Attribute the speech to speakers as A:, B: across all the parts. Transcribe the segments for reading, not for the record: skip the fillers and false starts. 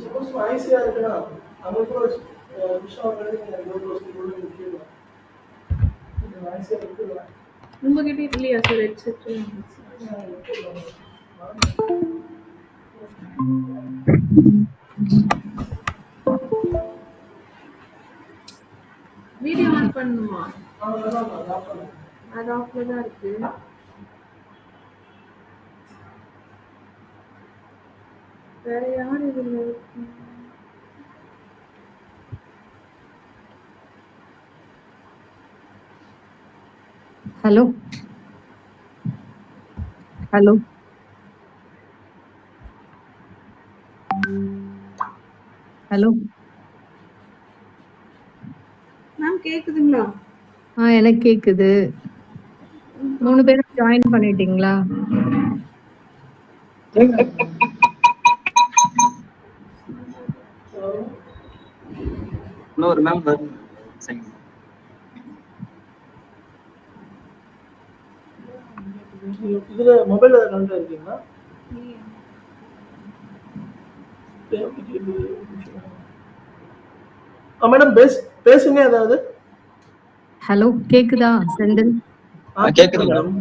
A: Suppose ஈஸியா இருக்குன்னா அங்க கூட விஷயம் ஈஸியா இருக்குல்ல
B: உங்ககிட்ட இல்லையா சார் ஹெட்செட்? வீடியோ ஆன் பண்ணுமா? அது ஆஃப்ல தான் இருக்கு. வேற யார் இதுல இருக்கு?
C: ஹலோ ஹலோ ஹலோ
B: மேம் கேக்குதுங்களா?
C: எனக்கு கேக்குது. 3 பேரும் ஜாயின் பண்ணிட்டீங்களா?
D: இன்னொரு மேம்
A: இதுல மொபைல்ல கனெக்ட் இருக்கீங்களா? மேடம் பேசுங்க ஏதாவது.
C: ஹலோ கேக்குதா செந்தில்?
D: கேக்குது மேடம்.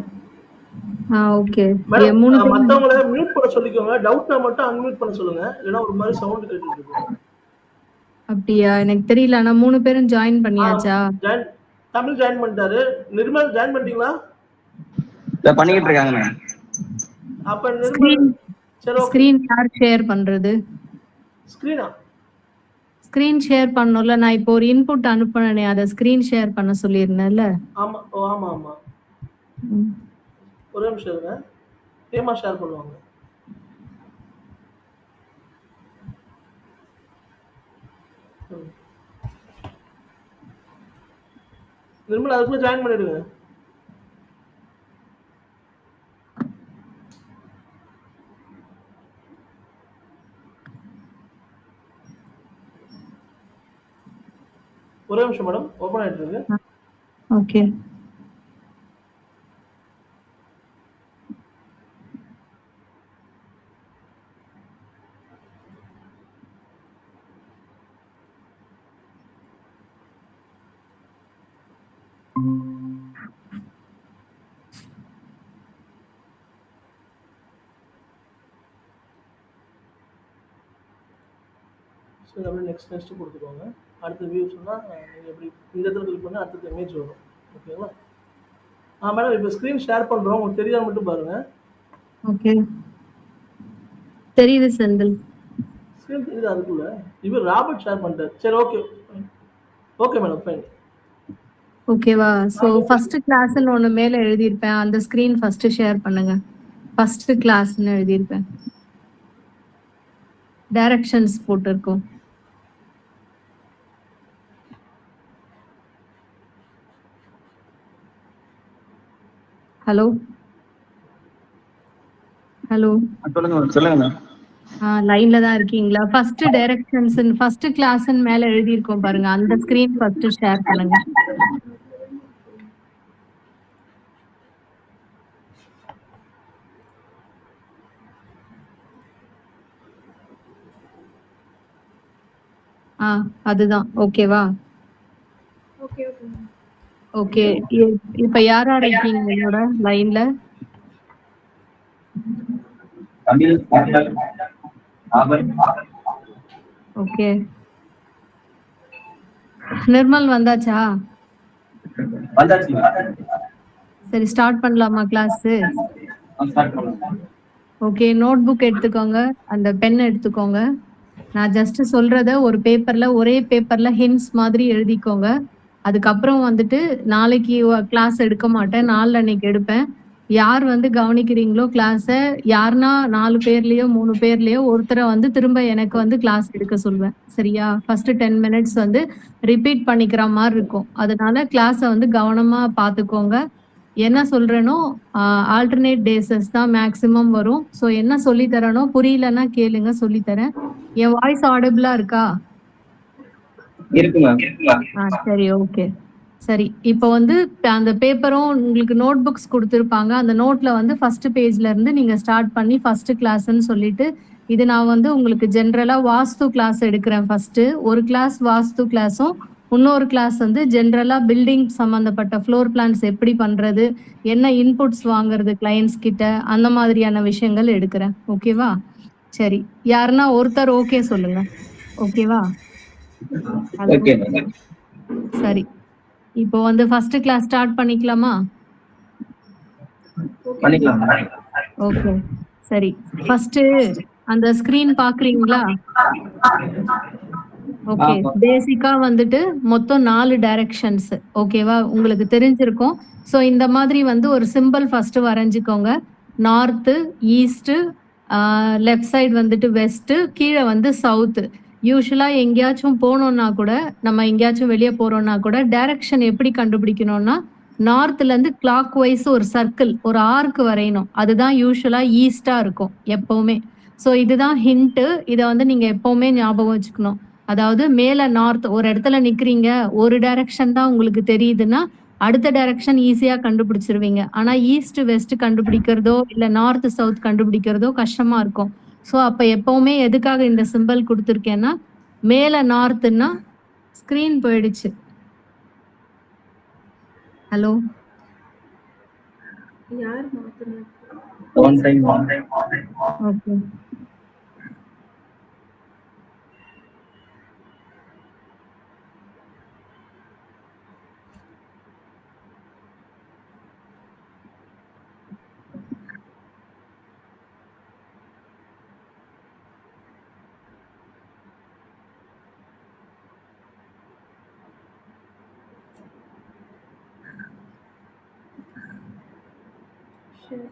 C: ஓகே.
A: மேடம்
C: 3 பேரும்
A: மத்தவங்கள மியூட் பண்ண சொல்லிக்கோங்க. டவுட்னா மட்டும் அன்மியூட் பண்ண சொல்லுங்க. இல்லனா ஒரு மாதிரி சவுண்ட் கேட்டுட்டு இருக்கு.
C: அப்படியா? எனக்கு தெரியல. ஆனா 3 பேரும் ஜாயின் பண்ணியாச்சா?
A: தமிழ் ஜாயின் பண்ணிட்டாரு. நிர்மல் ஜாயின் பண்ணிட்டீங்களா?
D: பண்ணிக்கிட்டு இருக்காங்க மேடம்.
A: அப்ப நிர்மல் சரி ஓகே.
C: ஸ்கிரீன் யார் ஷேர் பண்றது? ஸ்கிரீன் ஷேர் பண்ணனும்ல. நான் இப்போ ஒரு இன்புட் அனுப்புனனே அத ஸ்கிரீன் ஷேர் பண்ண சொல்லிருந்தேன்ல.
A: ஆமா ஆமா ஆமா. ஒரே நிமிஷம் இருங்க. ஏமா ஷேர் பண்ணுவாங்க. நிர்மல் அதுக்குள்ள ஜாயின் பண்ணிடுங்க. ஒரே நிமிஷம் மேடம். ஓபன் ஆயிட்டு இருக்கு.
C: ஓகே.
A: சரி அப்படியே நெக்ஸ்ட் கொடுத்துக்கோங்க. அடுத்த வியூ சொன்னா நீங்க எப்படி இந்த இடத்துல கிளிக் பண்ணா அடுத்த இமேஜ் வரும். ஓகேங்களா? மேடம் இப்போ ஸ்கிரீன் ஷேர் பண்றோம். உங்களுக்கு தெரியாத மட்டும் பாருங்க.
C: ஓகே. தெரியுது செந்தில்.
A: ஸ்கிரீன் தெரியுது அதுக்குள்ள. இவர் ராபர்ட் ஷேர் பண்ணிட்டார். சரி ஓகே. Okay madam fine.
C: ஓகேவா? சோ ஃபர்ஸ்ட் கிளாஸ்னு ஒன்னு மேல எழுதி இருப்பேன். அந்த ஸ்கிரீன் ஃபர்ஸ்ட் ஷேர் பண்ணுங்க. ஃபர்ஸ்ட் கிளாஸ்னு எழுதி இருப்பேன். டைரக்ஷன்ஸ் போட்டுருக்கும். ஹலோ ஹலோ
D: சொல்லுங்க மேம்.
C: லைன்ல தான் இருக்கீங்களா? ஃபர்ஸ்ட் டைரக்ஷன்ஸ் ஃபர்ஸ்ட் கிளாஸ்னு மேல எழுதி இருக்கோம் பாருங்க. அந்த ஸ்கிரீன் ஃபர்ஸ்ட் ஷேர் பண்ணுங்க. அதுதான். ஓகேவா?
B: Okay okay.
C: ஓகே. இப்ப யார் யார் இருக்கீங்க என்னோட லைன்ல? ஓகே. நிர்மல் வந்தாச்சா? சரி ஸ்டார்ட் பண்ணலாமா கிளாஸ்? ஓகே. நோட் புக் எடுத்துக்கோங்க. அந்த பென் எடுத்துக்கோங்க. நான் ஜஸ்ட் சொல்றத ஒரு பேப்பர்ல ஒரே பேப்பர்ல ஹிண்ட்ஸ் மாதிரி எழுதிக்கோங்க. அதுக்கப்புறம் வந்துட்டு நாளைக்கு கிளாஸ் எடுக்க மாட்டேன். நாளன்னைக்கு எடுப்பேன். யார் வந்து கவனிக்கிறீங்களோ கிளாஸ யாருன்னா 4 பேர்லயோ 3 பேர்லயோ ஒருத்தர வந்து திரும்ப எனக்கு வந்து கிளாஸ் எடுக்க சொல்வேன். சரியா? ஃபர்ஸ்ட் 10 மினிட்ஸ் வந்து ரிப்பீட் பண்ணிக்கிற மாரி இருக்கும். அதனால கிளாஸ வந்து கவனமா பார்த்துக்கோங்க. என்ன சொல்றேனோ ஆல்டர்னேட் டேஸஸ் தான் மேக்ஸிமம் வரும். ஸோ என்ன சொல்லி தரேனோ புரியலன்னா கேளுங்க சொல்லி தரேன். என் வாய்ஸ் ஆடிபிளா இருக்கா?
D: இருக்கு மேம்.
C: சரி ஓகே. சரி இப்போ வந்து அந்த பேப்பரும் உங்களுக்கு நோட் புக்ஸ் கொடுத்துருப்பாங்க. அந்த நோட்ல வந்து ஃபர்ஸ்ட் பேஜ்ல இருந்து நீங்க ஸ்டார்ட் பண்ணி ஃபர்ஸ்ட் கிளாஸ்ன்னு சொல்லிட்டு இது நான் வந்து உங்களுக்கு ஜென்ரலா வாஸ்து கிளாஸ் எடுக்கிறேன் ஃபர்ஸ்ட். ஒரு கிளாஸ் வாஸ்து கிளாஸும், இன்னொரு கிளாஸ் வந்து ஜென்ரலா பில்டிங் சம்பந்தப்பட்ட ஃப்ளோர் பிளான்ஸ் எப்படி பண்றது, என்ன இன்புட்ஸ் வாங்குறது கிளையண்ட்ஸ் கிட்ட, அந்த மாதிரியான விஷயங்கள் எடுக்கிறேன். ஓகேவா? சரி, யாருன்னா ஒருத்தர் ஓகே சொல்லுங்க. ஓகேவா? ஹலோ.
D: Okay ma'am.
C: சரி, இப்போ வந்து ஃபர்ஸ்ட் கிளாஸ் ஸ்டார்ட் பண்ணிக்கலாமா?
D: பண்ணிக்கலாம் மேம்.
C: ஓகே, சரி. ஃபர்ஸ்ட் அந்த ஸ்கிரீன் பாக்குறீங்களா? ஓகே, பேசிக்கா வந்துட்டு மொத்தம் 4 டைரக்ஷன்ஸ். ஓகேவா? உங்களுக்கு தெரிஞ்சிருக்கும். ஸோ இந்த மாதிரி வந்து ஒரு சிம்பிள் ஃபர்ஸ்ட் வரைஞ்சுக்கோங்க. நார்த்து, ஈஸ்ட், லெஃப்ட் சைடு வந்துட்டு வெஸ்ட், கீழே வந்து சவுத். யூஸ்வலா எங்கேயாச்சும் போனோம்னா கூட, நம்ம எங்கேயாச்சும் வெளியே போறோம்னா கூட டைரக்ஷன் எப்படி கண்டுபிடிக்கணும்னா, நார்த்ல இருந்து கிளாக் வைஸ் ஒரு சர்க்கிள், ஒரு ஆர்க் வரையணும். அதுதான் யூஸ்வலா ஈஸ்டா இருக்கும் எப்பவுமே. ஸோ இதுதான் ஹிண்ட். இதை வந்து நீங்க எப்பவுமே ஞாபகம் வச்சுக்கணும். அதாவது மேல நார்த் ஒரு இடத்துல நிக்கிறீங்க, ஒரு டைரக்ஷன் தான் உங்களுக்கு தெரியுதுன்னா அடுத்த டைரக்ஷன் ஈஸியா கண்டுபிடிச்சிருவீங்க. ஆனா ஈஸ்ட் வெஸ்ட் கண்டுபிடிக்கிறதோ இல்ல நார்த் சவுத் கண்டுபிடிக்கிறதோ கஷ்டமா இருக்கும். ஸோ அப்ப எப்பவுமே எதுக்காக இந்த சிம்பிள் கொடுத்துருக்கேன்னா, மேல நார்த்னா ஸ்கிரீன் போயிடுச்சு. ஹலோ.
B: யார் மாத்துனா?
D: One time.
C: ஓகே.
B: சரி.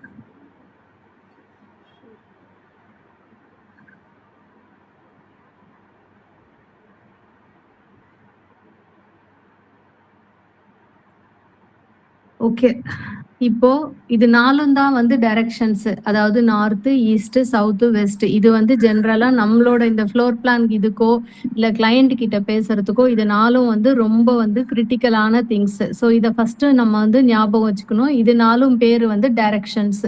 C: ஓகே, இப்போ இது 4ம் தான் வந்து டைரக்ஷன்ஸ். அதாவது நார்த், ஈஸ்ட், சவுத், வெஸ்ட். இது வந்து ஜென்ரலா நம்மளோட இந்த ஃப்ளோர் பிளான் இதுக்கோ இல்ல கிளையண்ட் கிட்ட பேசுறதுக்கோ இது 4ம் வந்து ரொம்ப வந்து கிரிட்டிக்கலான திங்ஸ். ஸோ இதை ஃபர்ஸ்ட் நம்ம வந்து ஞாபகம் வச்சுக்கணும். இது 4ம் பேர் வந்து டைரக்ஷன்ஸ்.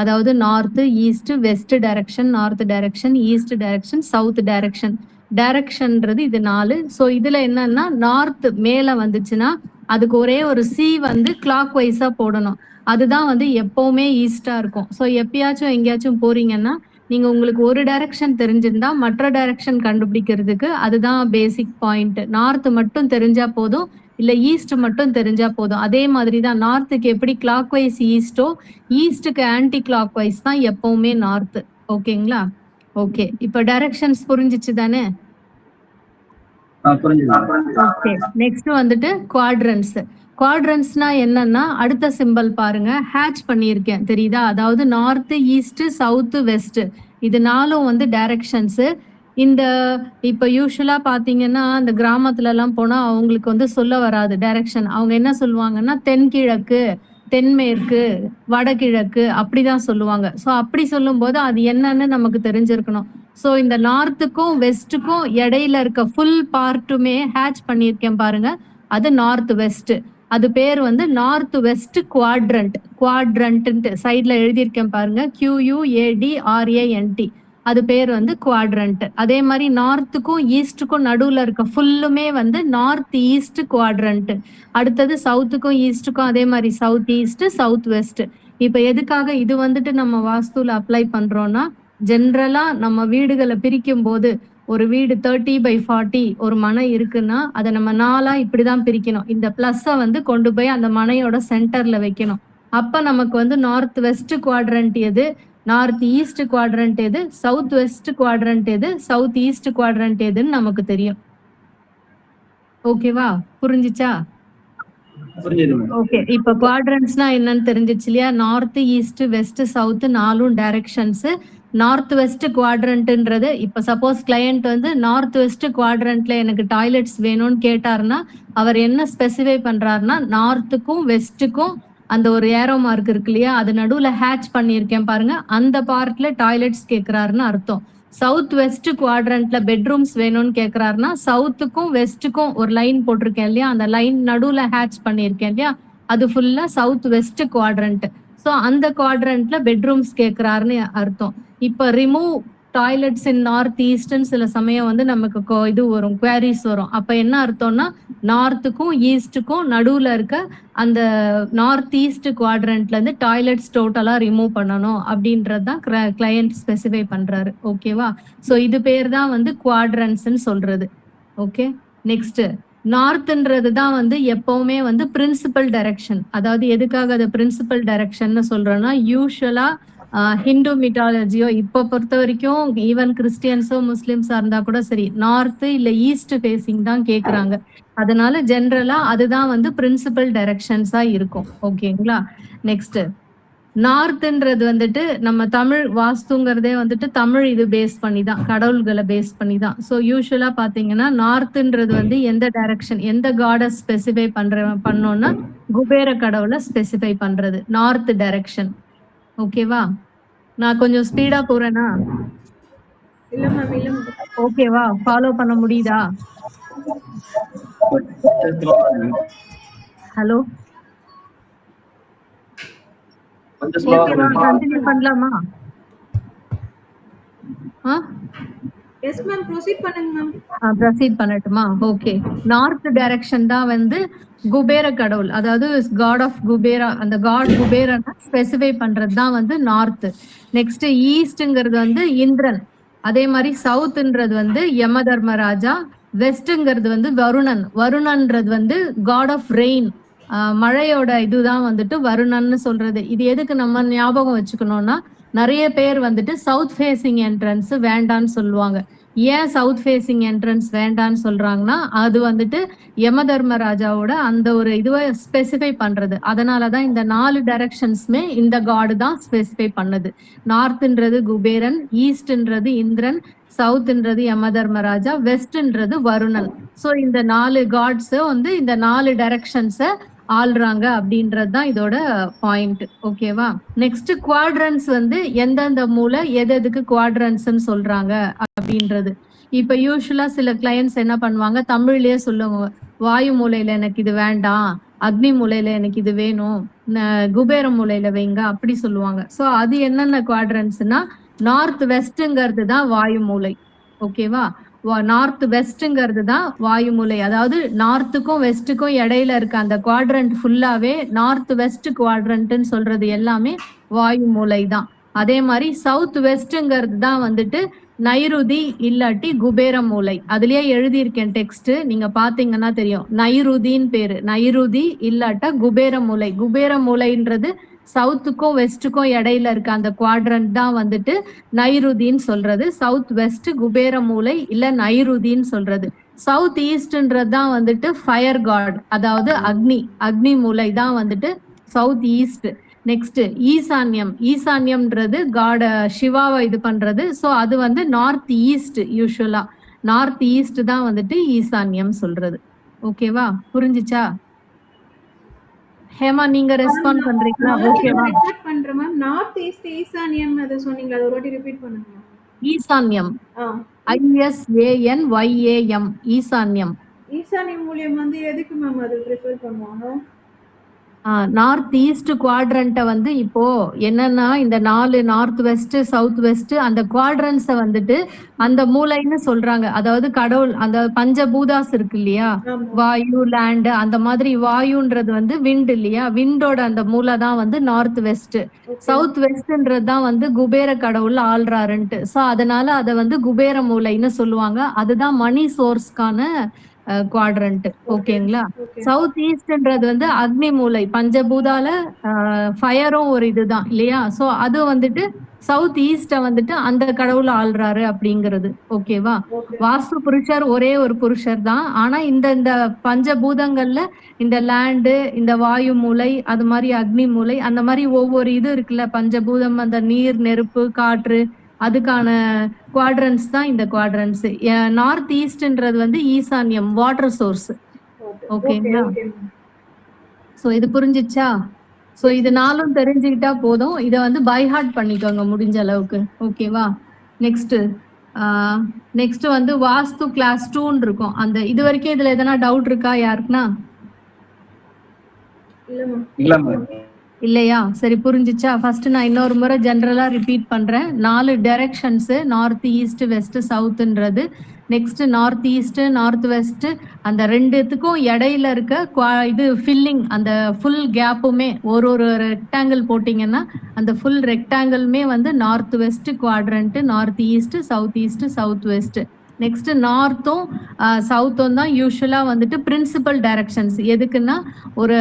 C: அதாவது north, east, west direction, north direction, east direction, south direction. டைரக்ஷன்ன்றது இது 4. ஸோ இதுல என்னன்னா நார்த் மேல வந்துச்சுன்னா அதுக்கு ஒரே ஒரு சி வந்து கிளாக் வைஸா போடணும். அதுதான் வந்து எப்பவுமே ஈஸ்டா இருக்கும். ஸோ எப்பயாச்சும் எங்கேயாச்சும் போறீங்கன்னா நீங்க உங்களுக்கு ஒரு டைரக்ஷன் தெரிஞ்சிருந்தா மற்ற டைரக்ஷன் கண்டுபிடிக்கிறதுக்கு அதுதான் பேசிக் பாயிண்ட். நார்த் மட்டும் தெரிஞ்சா போதும், இல்ல ஈஸ்ட் மட்டும் தெரிஞ்சா போதும். அதே மாதிரி தான் நார்த்துக்கு எப்படி கிளாக் வைஸ் ஈஸ்டோ, ஈஸ்டுக்கு ஆன்டி கிளாக் வைஸ் தான் எப்பவுமே நார்த். ஓகேங்களா? ஓகே, இப்போ டைரக்ஷன்ஸ் புரிஞ்சிச்சு தானே? ஓகே, நெக்ஸ்ட் வந்துட்டு குவாட்ரன்ட்ஸ். குவாட்ரன்ட்ஸ்னா என்னன்னா அடுத்த சிம்பல் பாருங்க, ஹேட்ச் பண்ணியிருக்கேன் தெரியுதா? அதாவது நார்த், ஈஸ்ட், சவுத், வெஸ்ட். இது 4ம் வந்து டைரக்ஷன்ஸ். இந்த இப்ப யூஸ்வலா பாத்தீங்கன்னா அந்த கிராமத்துல எல்லாம் போனா அவங்களுக்கு வந்து சொல்ல வராது டைரக்ஷன். அவங்க என்ன சொல்லுவாங்கன்னா தென்கிழக்கு, தென்மேற்கு, வடகிழக்கு அப்படிதான் சொல்லுவாங்க. ஸோ அப்படி சொல்லும்போது அது என்னன்னு நமக்கு தெரிஞ்சிருக்கணும். ஸோ இந்த நார்த்துக்கும் வெஸ்ட்டுக்கும் இடையில இருக்க ஃபுல் பார்ட்டுமே ஹேட்ச் பண்ணியிருக்கேன் பாருங்க, அது நார்த் வெஸ்ட். அது பேர் வந்து நார்த் வெஸ்ட் குவாட்ரண்ட். குவாட்ரண்ட் சைட்ல எழுதியிருக்கேன் பாருங்க, QUADRANT. அது பேர் வந்து குவாட்ரண்ட். அதே மாதிரி நார்த்துக்கும் ஈஸ்டுக்கும் நடுவுல இருக்க ஃபுல்லுமே வந்து நார்த் ஈஸ்ட் குவாட்ரண்ட். அடுத்தது சவுத்துக்கும் ஈஸ்டுக்கும் அதே மாதிரி சவுத் ஈஸ்ட், சவுத் வெஸ்ட். இப்ப எதுக்காக இது வந்துட்டு நம்ம வாஸ்துல அப்ளை பண்றோம்னா, ஜென்ரலா நம்ம வீடுகளை பிரிக்கும் போது ஒரு வீடு 30/40 ஒரு மனை இருக்குன்னா அதை நம்ம 4ஆ இப்படிதான் பிரிக்கணும். இந்த பிளஸ்ஸை வந்து கொண்டு போய் அந்த மனையோட சென்டர்ல வைக்கணும். அப்ப நமக்கு வந்து நார்த் வெஸ்ட் குவாட்ரண்ட் எது, நார்த் ஈஸ்ட் குவாட்ரண்ட் எது, சவுத் வெஸ்ட் குவாட்ரண்ட் எது, சவுத் ஈஸ்ட் குவாட்ரண்ட் எதுன்னு நமக்கு தெரியும். ஓகேவா? புரிஞ்சிச்சா? ஓகே, இப்ப குவாட்ரண்ட்ஸ்னா என்னன்னு தெரிஞ்சிச்சு இல்லையா? நார்த், ஈஸ்ட், வெஸ்ட், சவுத் 4ம் டைரக்ஷன்ஸ். நார்த் வெஸ்ட் குவாட்ரண்ட்ன்றது இப்ப சப்போஸ் கிளையண்ட் வந்து நார்த் வெஸ்ட் குவாட்ரண்ட்ல எனக்கு டாய்லெட்ஸ் வேணும்னு கேட்டாருன்னா அவர் என்ன ஸ்பெசிஃபை பண்றாருன்னா நார்த்துக்கும் வெஸ்ட்டுக்கும் அந்த ஒரு ஏரோ மார்க் இருக்கு இல்லையா, அது நடுவுல ஹேட்ச் பண்ணியிருக்கேன் பாருங்க, அந்த பார்ட்ல டாய்லெட்ஸ் கேட்கிறாருன்னு அர்த்தம். சவுத் வெஸ்ட் குவாட்ரண்ட்ல பெட்ரூம்ஸ் வேணும்னு கேட்கிறாருன்னா சவுத்துக்கும் வெஸ்ட்டுக்கும் ஒரு லைன் போட்டிருக்கேன் இல்லையா, அந்த லைன் நடுவுல ஹேட்ச் பண்ணியிருக்கேன் இல்லையா, அது ஃபுல்லா சவுத் வெஸ்ட் குவாட்ரண்ட். ஸோ அந்த குவாட்ரண்ட்ல பெட்ரூம்ஸ் கேட்கிறாருன்னு அர்த்தம். இப்ப ரிமூவ் டாய்லெட்ஸ் இன் நார்த் ஈஸ்ட்னு சில சமயம் வந்து நமக்கு இது வரும், குவாரிஸ் வரும். அப்ப என்ன அர்த்தம்னா நார்த்துக்கும் ஈஸ்ட்டுக்கும் நடுவுல இருக்க அந்த நார்த் ஈஸ்ட் குவாட்ரண்ட்ல இருந்து டாய்லெட்ஸ் டோட்டலா ரிமூவ் பண்ணணும் அப்படின்றது தான் கிளையண்ட் ஸ்பெசிஃபை பண்றாரு. ஓகேவா? ஸோ இது பேர் தான் வந்து குவாட்ரன்ஸ்ன்னு சொல்றது. ஓகே, நெக்ஸ்ட் நார்த்ன்றது தான் வந்து எப்பவுமே வந்து பிரின்சிபல் டைரக்ஷன். அதாவது எதுக்காக அது பிரின்சிபல் டைரக்ஷன் சொல்றோம்னா, யூஸ்வலா ஹிந்து மிட்டாலஜியோ இப்ப பொறுத்த வரைக்கும் ஈவன் கிறிஸ்டியன்ஸோ முஸ்லிம்ஸா இருந்தா கூட சரி, நார்த் இல்ல ஈஸ்ட் ஃபேசிங் தான் கேக்குறாங்க. அதனால ஜென்ரலா அதுதான் வந்து பிரின்சிபல் டைரக்ஷன்ஸா இருக்கும். ஓகேங்களா? நெக்ஸ்ட் நார்த்ன்றது வந்துட்டு நம்ம தமிழ் வாஸ்துங்கிறதே வந்துட்டு தமிழ் இது பேஸ் பண்ணி தான், கடவுள்களை பேஸ் பண்ணி தான். ஸோ யூஸ்வலா பாத்தீங்கன்னா நார்த்ன்றது வந்து எந்த டைரக்ஷன், எந்த காடை ஸ்பெசிஃபை பண்ணோம்னா குபேர கடவுளை ஸ்பெசிஃபை பண்றது நார்த் டைரக்ஷன். ஓகேவா? நான் கொஞ்சம் ஸ்பீடா போறேனா?
B: இல்ல மேம், இல்ல மேம்.
C: ஓகேவா? ஃபாலோ பண்ண முடியுதா? ஹலோ, ஓகேவா? கண்டினியூ பண்ணலாமா?
B: எஸ் மேம், ப்ரொசீட் பண்ணுங்க மேம்.
C: ப்ரொசீட் பண்ணட்டுமா? ஓகே, நார்த் டைரக்ஷன் தான் வந்து குபேர கடவுள், அதாவது காட் ஆஃப் குபேரா, அந்த காட் குபேரனை ஸ்பெசிஃபை பண்றது தான் வந்து நார்த். நெக்ஸ்ட் ஈஸ்ட்ங்கிறது வந்து இந்திரன். அதே மாதிரி சவுத்ன்றது வந்து யம தர்மராஜா. வெஸ்ட்ங்கிறது வந்து வருணன். வருணன்றது வந்து காட் ஆஃப் ரெயின், மழையோட இதுதான் வந்துட்டு வருணன்னு சொல்றது. இது எதுக்கு நம்ம ஞாபகம் வச்சுக்கணும்னா, நிறைய பேர் வந்துட்டு சவுத் ஃபேசிங் என்ட்ரன்ஸ் வேண்டான்னு சொல்லுவாங்க. ஏன் சவுத் ஃபேசிங் என்ட்ரன்ஸ் வேண்டான்னு சொல்றாங்கன்னா, அது வந்துட்டு யம தர்மராஜாவோட அந்த ஒரு இதுவை ஸ்பெசிஃபை பண்றது. அதனாலதான் இந்த 4 டைரக்ஷன்ஸ்மே இந்த காடு தான் ஸ்பெசிஃபை பண்ணுது. நார்த்ன்றது குபேரன், ஈஸ்ட்ன்றது இந்திரன், சவுத்ன்றது யம தர்மராஜா, வெஸ்ட்ன்றது வருணன். ஸோ இந்த 4 காட்ஸ் வந்து இந்த 4 டைரக்ஷன்ஸை ஆள்றாங்க அப்படின்றது தான் இதோட பாயிண்ட். ஓகேவா? நெக்ஸ்ட் குவாட்ரன்ஸ் வந்து எந்தெந்த மூலை எதுக்கு குவாட்ரன்ஸ்ன்னு சொல்றாங்க அப்படின்றது. இப்ப யூஸ்வலா சில கிளையன்ட்ஸ் என்ன பண்ணுவாங்க, தமிழ்லயே சொல்லுவாங்க, வாயு மூலையில எனக்கு இது வேண்டாம், அக்னி மூலையில எனக்கு இது வேணும், குபேர மூலையில வைங்க அப்படி சொல்லுவாங்க. ஸோ அது என்னென்ன குவாட்ரன்ஸ்னா, நார்த் வெஸ்ட்ங்கிறது தான் வாயு மூலை. ஓகேவா? நார்த் வெஸ்ட்ங்கிறது தான் வாயு மூலை. அதாவது நார்த்துக்கும் வெஸ்ட்டுக்கும் இடையில இருக்க அந்த குவாட்ரண்ட் ஃபுல்லாவே நார்த் வெஸ்ட் குவாட்ரண்ட்னு சொல்றது எல்லாமே வாயு மூலை தான். அதே மாதிரி சவுத் வெஸ்ட்ங்கிறது தான் வந்துட்டு நைருதி இல்லாட்டி குபேர மூலை. அதுலயே எழுதியிருக்கேன் டெக்ஸ்ட், நீங்க பாத்தீங்கன்னா தெரியும். நைருதின்னு பேரு, நைருதி இல்லாட்டா குபேர மூலை. குபேர மூலைன்றது சவுத்துக்கும் வெஸ்ட்டுக்கும் இடையில இருக்க அந்த குவாட்ரண்ட் தான் வந்துட்டு நைருதின்னு சொல்றது. சவுத் வெஸ்ட் குபேர மூலை இல்ல நைருதின்னு சொல்றது. சவுத் ஈஸ்ட்ன்றது தான் வந்துட்டு ஃபயர் காட், அதாவது அக்னி, அக்னி மூலை தான் வந்துட்டு சவுத் ஈஸ்ட். நெக்ஸ்ட் ஈசான்யம், ஈசான்யம்ன்றது காட சிவாவை இது பண்றது. ஸோ அது வந்து நார்த் ஈஸ்ட். யூஸ்வலா நார்த் ஈஸ்ட் தான் வந்துட்டு ஈசான்யம் சொல்றது. ஓகேவா? புரிஞ்சுச்சா? ஹேமா, நீங்க ரெஸ்பாண்ட் பண்றீங்களா? ஓகேவா?
B: ரிப்பீட் பண்றேன் மேம். நார்த் ஈஸ்ட் ஈசானியம் அத சொன்னீங்க, அது ஒரு வாட்டி ரிப்பீட் பண்ணுங்க மேம்.
C: ஈசான்யம், ISANYAM, ஈசான்யம்.
B: ஈசானியம் மூலியம் வந்து எதுக்கு மேம் அது ப்ரிஃபர் பண்ணுவாங்க?
C: நார்த் ஈஸ்ட் குவாட்ரண்ட்டை வந்து இப்போ என்னன்னா, இந்த 4 நார்த் வெஸ்ட் சவுத் வெஸ்ட் அந்த குவாட்ரன்ஸை வந்துட்டு அந்த மூலைன்னு சொல்றாங்க. அதாவது கடவுள் அந்த பஞ்சபூதாஸ் இருக்கு இல்லையா, வாயு, லேண்ட், அந்த மாதிரி வாயுன்றது வந்து விண்ட் இல்லையா, விண்டோட அந்த மூலை தான் வந்து நார்த் வெஸ்ட். சவுத் வெஸ்ட்ன்றது தான் வந்து குபேர கடவுள் ஆள்றாருன்ட்டு. ஸோ அதனால அதை வந்து குபேர மூலைன்னு சொல்லுவாங்க. அதுதான் மணி சோர்ஸ்க்கான குவாட்ரண்ட். ஓகேங்களா? சவுத் ஈஸ்ட்ன்றது வந்து அக்னி மூலை, பஞ்சபூதால ஃபயரும் ஒரு இதுதான் இல்லையா. ஸோ அது வந்துட்டு சவுத் ஈஸ்ட வந்துட்டு அந்த கடவுள் ஆள்றாரு அப்படிங்கிறது. ஓகேவா? வாஸ்து புருஷர் ஒரே ஒரு புருஷர் தான். ஆனா இந்த இந்த பஞ்சபூதங்கள்ல இந்த லேண்டு, இந்த வாயு மூலை, அது மாதிரி அக்னி மூலை, அந்த மாதிரி ஒவ்வொரு இது இருக்குல்ல பஞ்சபூதம், அந்த நீர், நெருப்பு, காற்று, அதுக்கான குவாட்ரன்ஸ் தான் இந்த குவாட்ரன்ஸ். நார்த் ஈஸ்ட்ன்றது வந்து ஈசான்யம், வாட்டர் சோர்ஸ். ஓகேங்களா? சோ இது புரிஞ்சிச்சா? சோ இது 4ம் தெரிஞ்சுக்கிட்டா போதும். இத வந்து பை ஹார்ட் பண்ணிக்கோங்க முடிஞ்ச அளவுக்கு. ஓகேவா? நெக்ஸ்ட் வந்து வாஸ்து கிளாஸ் 2ன்னு இருக்கும். அந்த இது வரைக்கும் இதுல எதனா டவுட் இருக்கா யாருக்குன்னா?
B: இல்ல மேம்.
C: இல்லையா? சரி புரிஞ்சுச்சா? ஃபர்ஸ்ட் நான் இன்னொரு முறை ஜெனரலா ரிப்பீட் பண்றேன். 4 டைரக்ஷன்ஸ் நார்த், ஈஸ்ட், வெஸ்ட், சவுத்ன்றது. Next north east, north west அந்த 2த்துக்கும் இடையில இருக்க இது ஃபில்லிங் அந்த ஃபுல் கேப்புமே ஒரு ரெக்டாங்கிள் போட்டிங்கன்னா அந்த ஃபுல் ரெக்டாங்கிளுமே வந்து north west quadrant, north east, south west. Next நார்த்தும் சவுத்தும் தான் யூஸ்வலா வந்துட்டு பிரின்சிபல் டைரக்ஷன்ஸ். எதுக்குன்னா ஒரு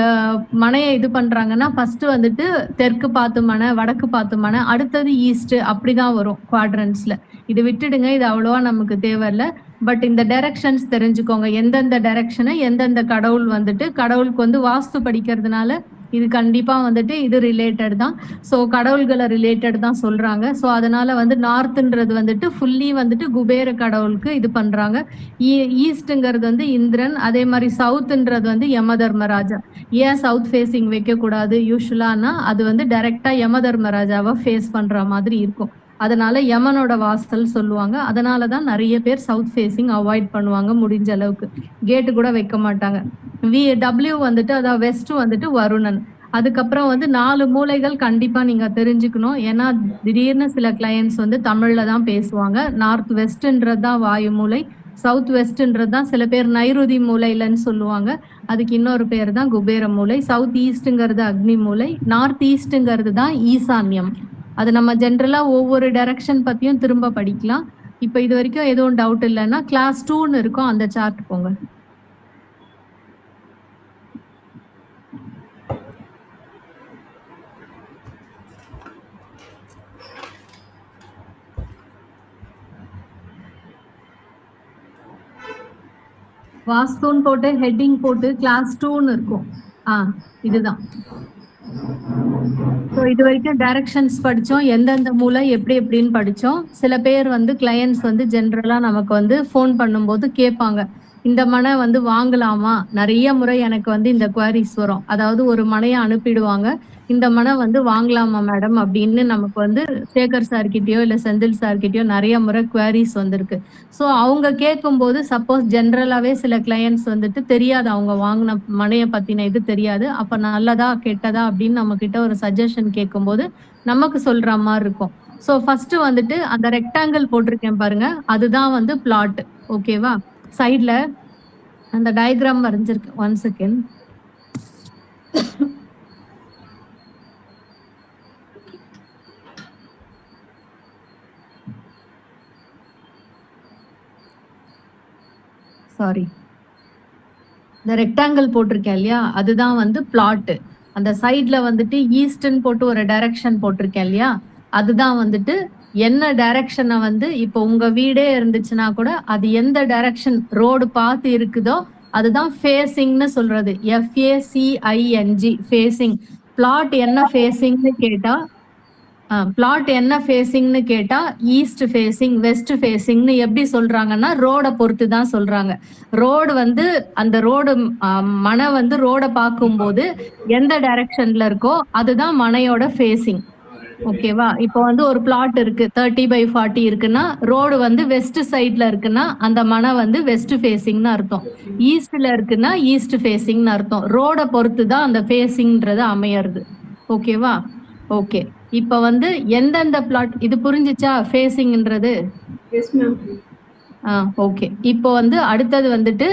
C: மனையை இது பண்றாங்கன்னா ஃபர்ஸ்ட் வந்துட்டு தெற்கு பார்த்து மனை, வடக்கு பார்த்து மனை, அடுத்தது ஈஸ்ட் அப்படிதான் வரும் குவாட்ரண்ட்ஸ்ல. இது விட்டுடுங்க, இது அவ்வளவா நமக்கு தேவையில்ல. பட் இந்த டைரக்ஷன்ஸ் தெரிஞ்சுக்கோங்க. எந்தெந்த டைரக்ஷனை எந்தெந்த கடவுள் வந்துட்டு கடவுளுக்கு வந்து வாஸ்து படிக்கிறதுனால இது கண்டிப்பா வந்துட்டு இது ரிலேட்டட் தான். ஸோ கடவுள்களை ரிலேட்டட் தான் சொல்றாங்க. ஸோ அதனால வந்து நார்த்ன்றது வந்துட்டு ஃபுல்லி வந்துட்டு குபேர கடவுளுக்கு இது பண்றாங்க. ஈஸ்ட்ங்கிறது வந்து இந்திரன், அதே மாதிரி சவுத்ன்றது வந்து யம தர்மராஜா. ஏன் சவுத் ஃபேஸிங் வைக்கக்கூடாது யூஸ்வலானா அது வந்து டைரக்டா யம தர்மராஜாவை ஃபேஸ் பண்ற மாதிரி இருக்கும். அதனால யமனோட வாசல் சொல்லுவாங்க. அதனால தான் நிறைய பேர் சவுத் ஃபேஸிங் அவாய்ட் பண்ணுவாங்க முடிஞ்ச அளவுக்கு. கேட்டு கூட வைக்க மாட்டாங்க. டபிள்யூ வந்துட்டு அதாவது வெஸ்ட் வந்துட்டு வருணன். அதுக்கப்புறம் வந்து 4 மூலைகள் கண்டிப்பா நீங்க தெரிஞ்சுக்கணும். ஏன்னா திடீர்னு சில கிளையன்ட்ஸ் வந்து தமிழ்ல தான் பேசுவாங்க. நார்த் வெஸ்ட்ன்றது தான் வாயு மூலை, சவுத் வெஸ்ட்ன்றது தான் சில பேர் நைருதி மூலைலன்னு சொல்லுவாங்க. அதுக்கு இன்னொரு பேர் தான் குபேர மூலை. சவுத் ஈஸ்ட்ங்கிறது அக்னி மூலை, நார்த் ஈஸ்ட்ங்கிறது தான் ஈசான்யம். அது நம்ம ஜென்ரலா ஒவ்வொரு டைரக்ஷன் பத்தியும் திரும்ப படிக்கலாம். இப்போ இது வரைக்கும் எதுவும் டவுட் இல்லைன்னா கிளாஸ் 2ன்னு இருக்கும், அந்த சார்ட் போங்க. வாஸ்துன்னு போட்டு ஹெட்டிங் போட்டு கிளாஸ் 2ன்னு இருக்கும். இதுதான். ஸோ இது வரைக்கும் டைரக்ஷன்ஸ் படித்தோம், எந்தெந்த மூலை எப்படி எப்படின்னு படித்தோம். சில பேர் வந்து கிளையன்ட்ஸ் வந்து ஜென்ரலாக நமக்கு வந்து ஃபோன் பண்ணும்போது கேட்பாங்க, இந்த மனை வந்து வாங்கலாமா? நிறைய முறை எனக்கு வந்து இந்த குவாரிஸ் வரும். அதாவது ஒரு மனையை அனுப்பிடுவாங்க, இந்த மனை வந்து வாங்கலாமா மேடம் அப்படின்னு நமக்கு வந்து சேகர் சார்கிட்டயோ இல்லை செந்தில் சார்கிட்டயோ நிறைய முறை குவாரிஸ் வந்திருக்கு. ஸோ அவங்க கேட்கும்போது சப்போஸ் ஜென்ரலாகவே சில கிளையன்ட்ஸ் வந்துட்டு தெரியாது, அவங்க வாங்கின மனையை பற்றின இது தெரியாது. அப்போ நல்லதா கெட்டதா அப்படின்னு நம்ம கிட்ட ஒரு சஜஷன் கேட்கும்போது நமக்கு சொல்ற மாதிரி இருக்கும். ஸோ ஃபர்ஸ்ட் வந்துட்டு அந்த ரெக்டாங்கிள் போட்டிருக்கேன் பாருங்க, அதுதான் வந்து பிளாட். ஓகேவா? சைட்ல அந்த டயக்ராம் வரைஞ்சிருக்கு. 1 செகண்ட். சாரி, இந்த ரெக்டாங்கிள் போட்டிருக்கேன் இல்லையா, அதுதான் வந்து பிளாட். அந்த சைட்ல வந்துட்டு ஈஸ்ட்ன்னு போட்டு ஒரு டைரக்ஷன் போட்டிருக்கேன் இல்லையா, அதுதான் வந்துட்டு என்ன டைரக்ஷனை வந்து இப்போ உங்க வீடே இருந்துச்சுன்னா கூட அது எந்த டைரக்ஷன் ரோடு பார்த்து இருக்குதோ அதுதான் ஃபேசிங்னு சொல்றது. FACING facing. பிளாட் என்ன ஃபேசிங்னு கேட்டா பிளாட் என்ன ஃபேசிங்னு கேட்டா ஈஸ்ட் ஃபேசிங், வெஸ்ட் ஃபேசிங்னு எப்படி சொல்றாங்கன்னா ரோட பொறுத்து தான் சொல்றாங்க. ரோடு வந்து அந்த ரோடு மனை வந்து ரோட பார்க்கும்போது எந்த டைரக்ஷன்ல இருக்கோ அதுதான் மனையோட ஃபேசிங். ஓகேவா? இப்போ வந்து ஒரு பிளாட் இருக்கு 30/40 இருக்குன்னா ரோடு வந்து வெஸ்ட் சைட்ல இருக்குன்னா அந்த மனை வந்து வெஸ்ட் ஃபேசிங்னு அர்த்தம். ஈஸ்ட்ல இருக்குன்னா ஈஸ்ட் ஃபேசிங்னு அர்த்தம். ரோட பொறுத்து தான் அந்த ஃபேசிங்ன்றது அமையறது. ஓகேவா? ஓகே. இப்போ வந்து எந்தெந்த பிளாட் இது புரிஞ்சுச்சா ஃபேசிங்ன்றது?
B: Yes ma'am.
C: ஓகே. இப்போ வந்து அடுத்தது வந்துட்டு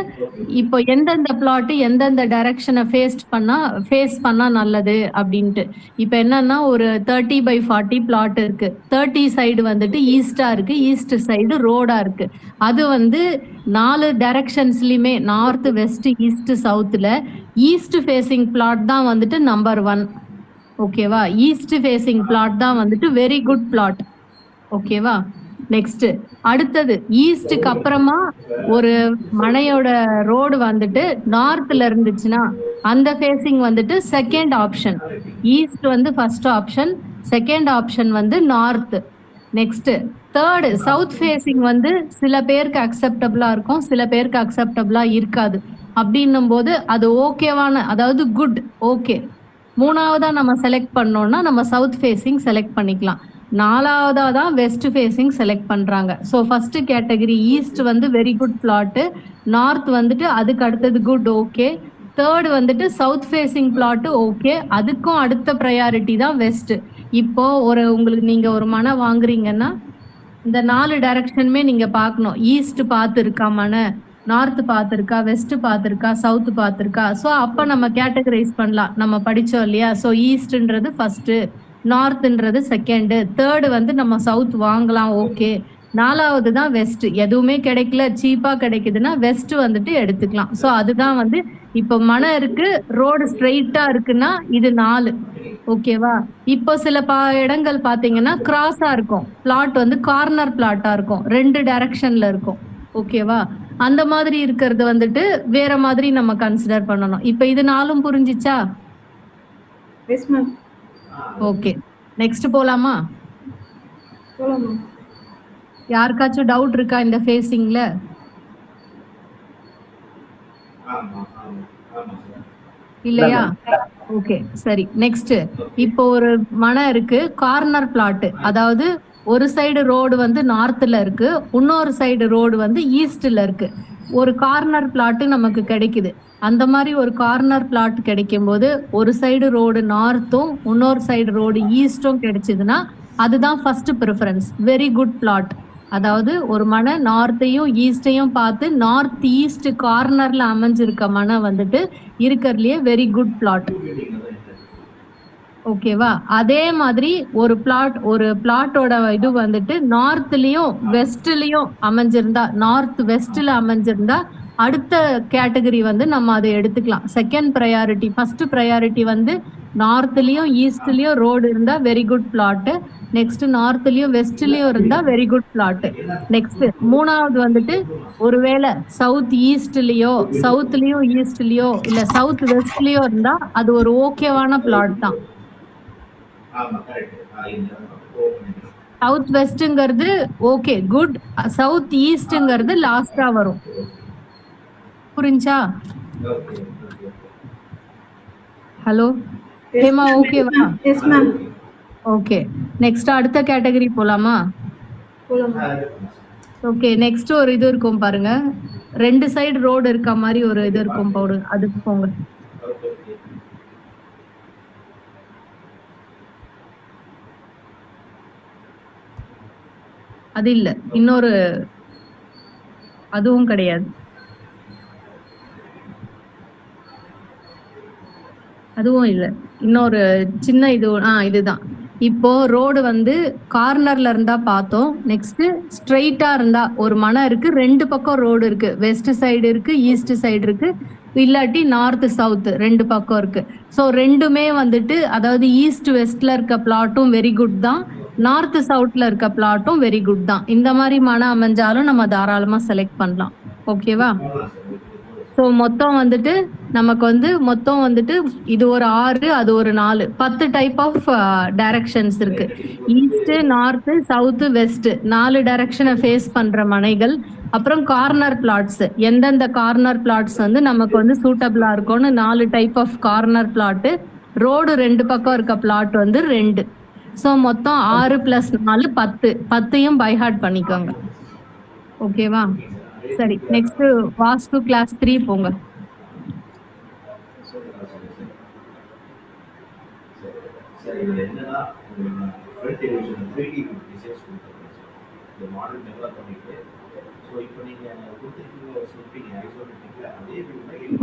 C: இப்போ எந்தெந்த பிளாட் எந்தெந்த டைரக்ஷனை ஃபேஸ் பண்ணா நல்லது அப்படின்ட்டு. இப்போ என்னன்னா ஒரு 30/40 பிளாட் இருக்கு. 30 சைடு வந்துட்டு ஈஸ்டா இருக்கு, ஈஸ்ட் சைடு ரோடா இருக்கு. அது வந்து 4 டைரக்ஷன்ஸ்லயுமே நார்த், வெஸ்ட், ஈஸ்ட், சவுத்துல ஈஸ்ட் ஃபேசிங் பிளாட் தான் வந்துட்டு நம்பர் 1. ஓகேவா? ஈஸ்ட் ஃபேசிங் பிளாட் தான் வந்துட்டு வெரி குட் பிளாட். ஓகேவா? நெக்ஸ்ட் அடுத்தது ஈஸ்டுக்கு அப்புறமா ஒரு மனையோட ரோடு வந்துட்டு நார்த்ல இருந்துச்சுன்னா அந்த ஃபேசிங் வந்துட்டு செகண்ட் ஆப்ஷன். ஈஸ்ட் வந்து ஃபர்ஸ்ட் ஆப்ஷன், செகண்ட் ஆப்ஷன் வந்து north. Next third south facing வந்து சில பேருக்கு அக்செப்டபிளா இருக்கும், சில பேருக்கு அக்செப்டபிளா இருக்காது. அப்படின்னும் போது அது ஓகேவான அதாவது குட் ஓகே. 3வதா நம்ம செலக்ட் பண்ணோம்னா நம்ம சவுத் ஃபேசிங் செலக்ட் பண்ணிக்கலாம். 4வதா தான் வெஸ்ட் ஃபேசிங் செலக்ட் பண்றாங்க. ஸோ ஃபர்ஸ்ட் கேட்டகரி ஈஸ்ட் வந்து வெரி குட் பிளாட், நார்த் வந்துட்டு அதுக்கு அடுத்தது குட் ஓகே, தேர்ட் வந்துட்டு சவுத் ஃபேசிங் பிளாட் ஓகே, அதுக்கும் அடுத்த ப்ரையாரிட்டி தான் வெஸ்ட். இப்போ உங்களுக்கு நீங்க ஒரு மனை வாங்குறீங்கன்னா இந்த 4 டைரக்ஷனுமே நீங்க பார்க்கணும். ஈஸ்ட் பார்த்து இருக்கா மனை, நார்த் பார்த்துருக்கா, வெஸ்ட் பார்த்துருக்கா, சவுத் பார்த்துருக்கா. ஸோ அப்போ நம்ம கேட்டகரைஸ் பண்ணலாம். நம்ம படித்தோம் இல்லையா? ஸோ ஈஸ்ட்ன்றது ஃபர்ஸ்ட், நார்த்ன்றது செகண்ட், தேர்டு வந்து நம்ம சவுத் வாங்கலாம் ஓகே, 4வது தான் வெஸ்ட். எதுவுமே கிடைக்கல, சீப்பா கிடைக்குதுன்னா வெஸ்ட் வந்துட்டு எடுத்துக்கலாம். ஸோ அதுதான் வந்து இப்போ மனை இருக்கு, ரோடு ஸ்ட்ரெயிட்டா இருக்குன்னா இது 4 ஓகேவா. இப்போ சில இடங்கள் பாத்தீங்கன்னா கிராஸா இருக்கும், பிளாட் வந்து கார்னர் பிளாட்டா இருக்கும், 2 டைரக்ஷன்ல இருக்கும் ஓகேவா. அந்த மாதிரி இருக்கிறது வந்துட்டு வேற மாதிரி நம்ம கன்சிடர் பண்ணணும். இப்போ இது 4ம் புரிஞ்சிச்சா?
B: Yes ma'am.
C: ஓகே, நெக்ஸ்ட் போலாமா?
B: போலாம் மேம்.
C: யாருக்காச்சும் டவுட் இருக்கா இந்த ஃபேசிங்ல? இல்லையா? ஓகே சரி. நெக்ஸ்ட் இப்போ ஒரு மனை இருக்கு, கார்னர் பிளாட், அதாவது ஒரு சைடு ரோடு வந்து நார்த்ல இருக்கு, இன்னொரு சைடு ரோடு வந்து ஈஸ்ட்ல இருக்கு. ஒரு கார்னர் பிளாட் நமக்கு கிடைக்குது. அந்த மாதிரி ஒரு கார்னர் பிளாட் கிடைக்கும் போது ஒரு சைடு ரோடு நார்த்தும் இன்னொரு சைடு ரோடு ஈஸ்டும் கிடைச்சதுன்னா அதுதான் first preference. Very good plot. அதாவது ஒரு மனை நார்த்தையும் ஈஸ்டையும் பார்த்து நார்த் ஈஸ்ட் கார்னர்ல அமைஞ்சிருக்க மனை வந்துட்டு இருக்கிறதுலயே வெரி குட் பிளாட் ஓகேவா. அதே மாதிரி ஒரு பிளாட்டோட இது வந்துட்டு நார்த்லயும் வெஸ்ட்லயும் அமைஞ்சிருந்தா, நார்த் வெஸ்ட்ல அமைஞ்சிருந்தா அடுத்த கேட்டகரி வந்து நம்ம அதை எடுத்துக்கலாம். செகண்ட் ப்ரையாரிட்டி, ஃபர்ஸ்ட் ப்ரையாரிட்டி வந்து நார்த்லயும் ஈஸ்ட்லயும் ரோடு இருந்தா வெரி குட் பிளாட். நெக்ஸ்ட் நார்த்லயும் வெஸ்ட்லயும் இருந்தா வெரி குட் பிளாட். நெக்ஸ்ட் 3வது வந்துட்டு ஒருவேளை சவுத் ஈஸ்ட்லயோ சவுத்லயும் ஈஸ்ட்லயோ இல்ல சவுத் வெஸ்ட்லயோ இருந்தா அது ஒரு ஓகேவான பிளாட் தான். சவுத் வெஸ்ட்ங்கிறது ஓகே குட், சவுத் ஈஸ்ட்ங்கிறது லாஸ்டா வரும். புரிஞ்சா? ஹலோ ஹேமா, ஓகேவா?
B: Yes ma'am.
C: ஓகே, நெக்ஸ்ட் அடுத்த கேட்டகரி போலாமா?
B: போலாம் மேம்.
C: ஓகே, நெக்ஸ்ட் ஒரு இது இருக்கும் பாருங்க, 2 சைடு ரோடு இருக்க மாதிரி ஒரு இது இருக்கும் போடு, அதுக்கு போங்க. அது இல்ல, இன்னொரு அதுவும் கிடையாது, அதுவும் இல்ல, இன்னொரு சின்ன இது இதுதான். இப்போ ரோடு வந்து கார்னர்ல இருந்தா பார்த்தோம். நெக்ஸ்ட் ஸ்ட்ரெயிட்டா இருந்தா ஒரு மனை இருக்கு, 2 பக்கம் ரோடு இருக்கு, வெஸ்ட் சைடு இருக்கு, ஈஸ்ட் சைடு இருக்கு, இல்லாட்டி நார்த் சவுத் 2 பக்கம் இருக்கு. ஸோ 2மே வந்துட்டு, அதாவது ஈஸ்ட் வெஸ்ட்ல இருக்க பிளாட்டும் வெரி குட் தான், நார்த் சவுத்ல இருக்க பிளாட்டும் வெரி குட் தான். இந்த மாதிரி மனை அமைஞ்சாலும் நம்ம தாராளமா செலக்ட் பண்ணலாம் ஓகேவா. ஸோ மொத்தம் வந்துட்டு நமக்கு வந்து மொத்தம் வந்துட்டு இது ஒரு 6, அது ஒரு 4, 10 டைப் ஆஃப் டைரக்ஷன்ஸ் இருக்கு. ஈஸ்ட், நார்த், சவுத், வெஸ்ட் 4 டைரக்ஷனை ஃபேஸ் பண்ற மனைகள். அப்புறம் கார்னர் பிளாட்ஸ், எந்தெந்த கார்னர் பிளாட்ஸ் வந்து நமக்கு வந்து சூட்டபிளா இருக்கும்னு 4 type of corner plot. Road 2 பக்கம் இருக்க பிளாட் வந்து 2. ஸோ மொத்தம் 6 + 4 10, 10யும் பை ஹார்ட் பண்ணிக்கோங்க ஓகேவா. சரி, நெக்ஸ்ட் வாஸ்து கிளாஸ் 3 போங்க.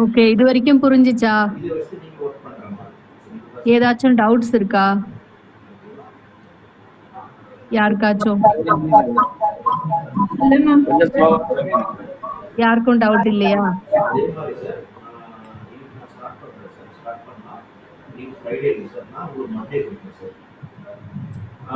C: ஓகே, இது வரைக்கும் புரிஞ்சிச்சா? ஏதாச்சும் டவுட்ஸ் இருக்கா யாருக்காச்சும்?
B: இல்ல மேம்.
C: யாருக்கும் டவுட் இல்லையா?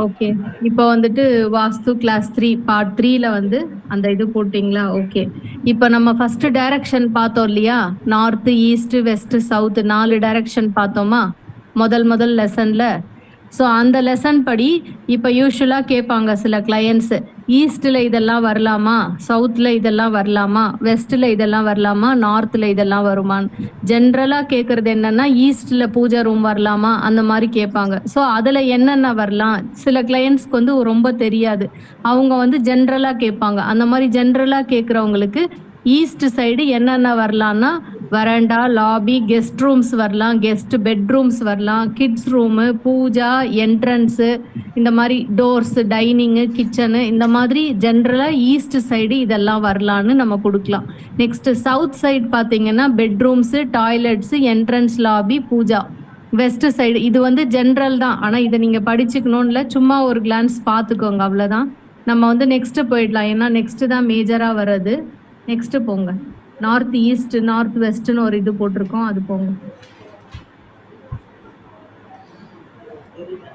C: ஓகே, இப்போ வந்துட்டு வாஸ்து கிளாஸ் 3 பார்ட் 3ல வந்து அந்த இது போட்டிங்களா? ஓகே, இப்போ நம்ம ஃபர்ஸ்ட் டைரக்ஷன் பார்த்தோம் இல்லையா, north, east, west, south 4 direction பார்த்தோமா முதல் லெசன்ல. ஸோ அந்த லெசன் படி இப்போ யூஸ்வலாக கேட்பாங்க சில கிளையன்ட்ஸ், ஈஸ்டில் இதெல்லாம் வரலாமா, சவுத்தில் இதெல்லாம் வரலாமா, வெஸ்ட்டில் இதெல்லாம் வரலாமா, நார்த்தில் இதெல்லாம் வருமான்னு. ஜென்ரலாக கேட்குறது என்னென்னா ஈஸ்டில் பூஜை ரூம் வரலாமா அந்த மாதிரி கேட்பாங்க. ஸோ அதில் என்னென்ன வரலாம், சில கிளையண்ட்ஸ்க்கு வந்து ரொம்ப தெரியாது, அவங்க வந்து ஜென்ரலாக கேட்பாங்க. அந்த மாதிரி ஜென்ரலாக கேட்குறவங்களுக்கு ஈஸ்ட் சைடு என்னென்ன வரலான்னா வராண்டா, லாபி, கெஸ்ட் ரூம்ஸ் வரலாம், கெஸ்ட் பெட்ரூம்ஸ் வரலாம், கிட்ஸ் ரூமு, பூஜா, என்ட்ரன்ஸு, இந்த மாதிரி டோர்ஸ், டைனிங்கு, கிச்சனு, இந்த மாதிரி ஜென்ரலாக ஈஸ்ட் சைடு இதெல்லாம் வரலான்னு நம்ம கொடுக்கலாம். நெக்ஸ்ட் சவுத் சைடு பார்த்தீங்கன்னா bedrooms, toilets, entrance, lobby, puja. West side இது வந்து ஜென்ரல் தான், ஆனால் இதை நீங்கள் படிச்சுக்கணும்ல, சும்மா ஒரு கிளான்ஸ் பார்த்துக்கோங்க, அவ்வளோதான். நம்ம வந்து நெக்ஸ்ட்டு போயிடலாம், ஏன்னா நெக்ஸ்ட்டு தான் மேஜராக வர்றது. நெக்ஸ்ட்டு போங்க. நார்த் ஈஸ்ட், நார்த் வெஸ்ட்னு ஒரு இது போட்டிருக்கோம், அது போங்க.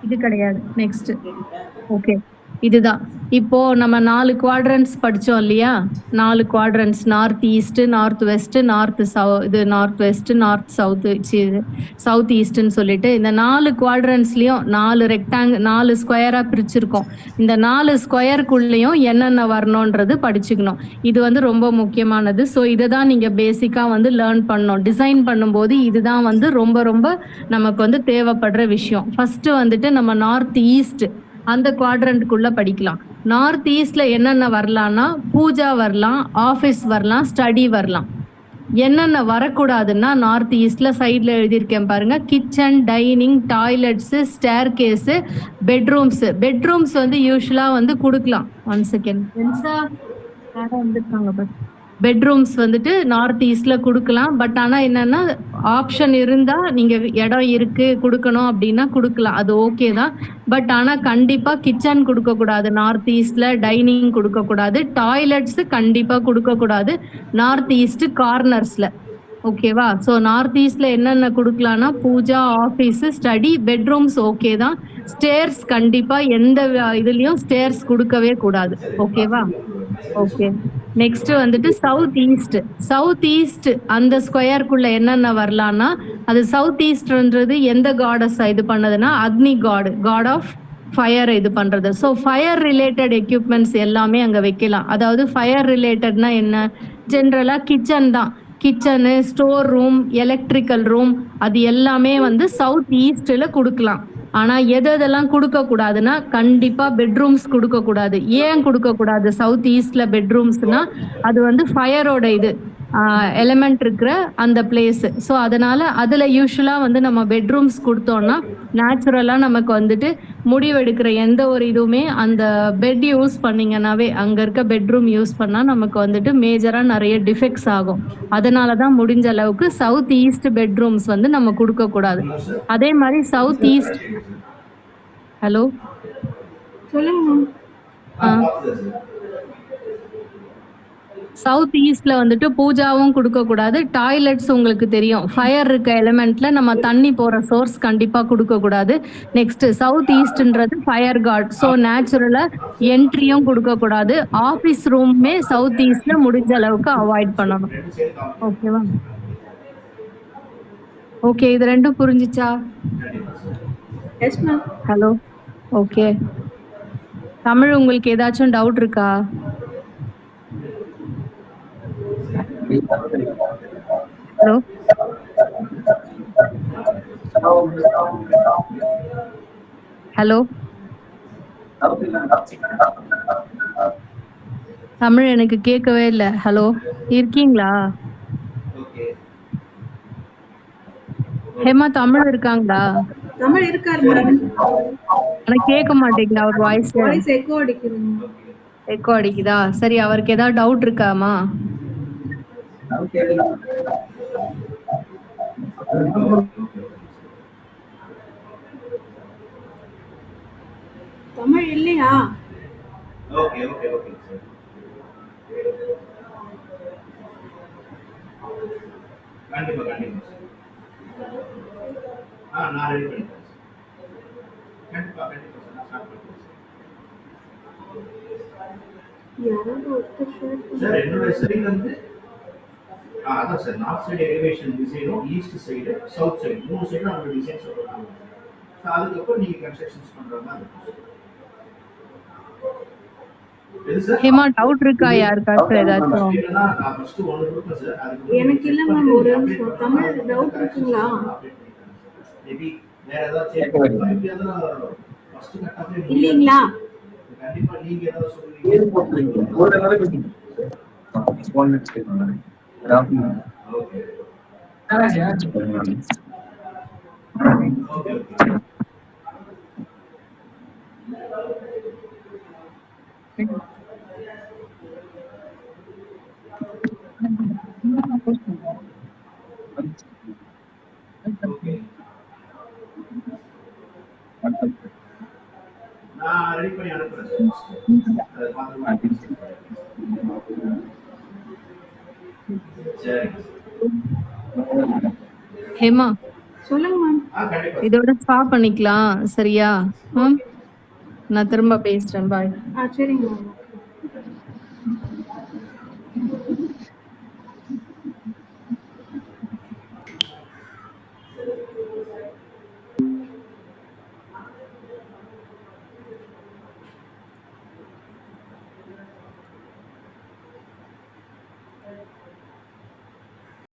C: இது கிடையாது. நெக்ஸ்ட். ஓகே, இதுதான். இப்போ நம்ம 4 குவாட்ரண்ட்ஸ் படித்தோம் இல்லையா? 4 quadrants, north east, north west, north இது நார்த் வெஸ்ட், நார்த் சவுத் ஈஸ்ட்னு சொல்லிட்டு இந்த 4 குவாட்ரண்ட்ஸ்லயும் 4 ஸ்கொயரா பிரிச்சிருக்கோம். இந்த 4 ஸ்கொயருக்குள்ளேயும் என்னென்ன வரணுன்றது படிச்சுக்கணும். இது வந்து ரொம்ப முக்கியமானது. ஸோ இதை தான் நீங்க பேசிக்கா வந்து லேர்ன் பண்ணணும். டிசைன் பண்ணும்போது இதுதான் வந்து ரொம்ப ரொம்ப நமக்கு வந்து தேவைப்படுற விஷயம். ஃபர்ஸ்ட் வந்துட்டு நம்ம நார்த் ஈஸ்ட் அந்த குவாட்ரண்ட்குள்ள படிக்கலாம். நார்த் ஈஸ்ட்ல என்னென்ன வரலாம்னா பூஜா வரலாம், ஆஃபீஸ் வரலாம், ஸ்டடி வரலாம். என்னென்ன வரக்கூடாதுன்னா நார்த் ஈஸ்ட்ல சைட்ல எழுதியிருக்கேன் பாருங்க, kitchen, dining, toilets, staircase, bedrooms வந்து யூஸ்வலா வந்து கொடுக்கலாம். 1 செகண்ட் வந்துருக்காங்க. பட் பெட்ரூம்ஸ் வந்துட்டு நார்த் ஈஸ்ட்ல கொடுக்கலாம். பட் ஆனால் என்னன்னா ஆப்ஷன் இருந்தா நீங்க இடம் இருக்கு கொடுக்கணும் அப்படின்னா கொடுக்கலாம், அது ஓகே தான். பட் ஆனால் கண்டிப்பா கிச்சன் கொடுக்க கூடாது நார்த் ஈஸ்ட்ல, டைனிங் கொடுக்க கூடாது, டாய்லெட்ஸ் கண்டிப்பா கொடுக்க கூடாது நார்த் ஈஸ்ட் கார்னர்ஸ்ல. ஓகேவா? ஸோ நார்த் ஈஸ்ட்ல என்னென்ன கொடுக்கலாம்னா puja, office, study, bedrooms okay தான். ஸ்டேர்ஸ் கண்டிப்பா எந்த இதுலயும் ஸ்டேர்ஸ் கொடுக்கவே கூடாது. ஓகேவா? ஓகே. நெக்ஸ்ட் வந்துட்டு சவுத் ஈஸ்ட் அந்த ஸ்கொயருக்குள்ள என்னென்ன வரலாம்னா அது சவுத் ஈஸ்ட்ன்றது எந்த காடஸ் இது பண்ணதுன்னா அக்னி காட் ஆஃப் ஃபயர் இது பண்றது. ஸோ ஃபயர் ரிலேட்டட் எக்யூப்மெண்ட்ஸ் எல்லாமே அங்க வைக்கலாம். அதாவது ஃபயர் ரிலேட்டட்னா என்ன, ஜென்ரலா கிச்சன் தான். Kitchen, store room, electrical room, அது எல்லாமே வந்து சவுத் ஈஸ்ட்ல கொடுக்கலாம். ஆனா எதெல்லாம் கொடுக்க கூடாதுன்னா கண்டிப்பா பெட்ரூம்ஸ் கொடுக்க கூடாது. ஏன் கொடுக்க கூடாது சவுத் ஈஸ்ட்ல பெட்ரூம்ஸ்னா அது வந்து ஃபயரோட இது எலிமெண்ட் இருக்கிற அந்த பிளேஸ். ஸோ அதனால அதுல யூஸ்வலா வந்து நம்ம பெட்ரூம்ஸ் கொடுத்தோம்னா நேச்சுரலா நமக்கு வந்துட்டு முடிவெடுக்கிற எந்த ஒரு இதுவுமே அந்த பெட் யூஸ் பண்ணீங்கன்னாவே அங்க இருக்க பெட்ரூம் யூஸ் பண்ணா நமக்கு வந்துட்டு மேஜரா நிறைய டிஃபெக்ட்ஸ் ஆகும். அதனாலதான் முடிஞ்ச அளவுக்கு சவுத் ஈஸ்ட் பெட்ரூம்ஸ் வந்து நம்ம கொடுக்க கூடாது. அதே மாதிரி சவுத் ஈஸ்ட் ஹலோ
B: சொல்லுங்க.
C: சவுத் ஈஸ்ட்ல வந்துட்டு பூஜாவும் கொடுக்க கூடாது. டாய்லெட்ஸ் உங்களுக்கு தெரியும், ஃபயர் இருக்க எலிமெண்ட்ல நம்ம தண்ணி போற சோர்ஸ் கண்டிப்பா கொடுக்க கூடாது. நெக்ஸ்ட் சவுத் ஈஸ்ட்ன்றது ஃபயர் காட். ஸோ நேச்சுரலா என்ட்ரியும் கொடுக்க கூடாது. ஆஃபீஸ் ரூம்மே சவுத் ஈஸ்ட்ல முடிஞ்ச அளவுக்கு அவாய்ட் பண்ணணும். ஓகேவா? ஓகே, இது ரெண்டும் புரிஞ்சிச்சா?
B: Yes ma'am.
C: Hello. Okay. Tamil உங்களுக்கு ஏதாச்சும் டவுட் இருக்கா? ஹலோ. ஹலோ. தமிழ் எனக்கு கேட்கவே இல்லை. ஹலோ, இருக்கீங்களா? ஹேமா தமிழ் இருக்காங்களா?
B: தமிழ் இருக்காரு மேம்.
C: ஆனா கேட்க மாட்டேங்குதா அவர் வாய்ஸ்
B: எக்கோ அடிக்குதுங்க.
C: எக்கோ அடிக்குதா? சரி, அவருக்கு ஏதாவது டவுட் இருக்காமா?
B: தமிழ் இல்லையா?
E: Okay okay okay sir. கண்டிப்பா கண்டிப்பா சார். நான் ரெடி பண்ணிட்டேன் சார். கண்டிப்பா கண்டிப்பா சார், நான் ஸ்டார்ட் பண்ணுறேன் சார். என்னோட சைடு வந்து அதான் சார், நார்த் சைடு எலிவேஷன் டிசைனும், ஈஸ்ட் சைடு, சவுத் சைடு 3 சைடும் அவங்க டிசைன் சொல்றாங்க. ஸோ அதுக்கப்புறம் நீங்க கன்ஸ்ட்ரக்ஷன்ஸ் பண்ற மாதிரி இருக்கும்.
C: ஹேமா டவுட் இருக்கா யாருக்காச்சும் ஏதாச்சும்?
B: எனக்கு இல்ல மேம், ஒரு நிமிஷம். தமிழ் டவுட் இருக்குங்களா?
E: மேபி வேற ஏதாவது
B: இல்லீங்களா?
E: கண்டிப்பா நீங்க ஏதாவது சொல்றீங்க. ஓகே. Okay okay. ஓகே. நான் ரெடி பண்ணி அனுப்புறேன் சார். அதை பார்த்து சரி.
C: ஹேமா,
B: சொல்லுங்க மேம்.
E: கண்டிப்பா.
C: இதோட ஸ்டாப் பண்ணிக்கலாம் சரியா? நான் திரும்ப பேசுறேன். பாய்.
B: சரிங்க மேம்.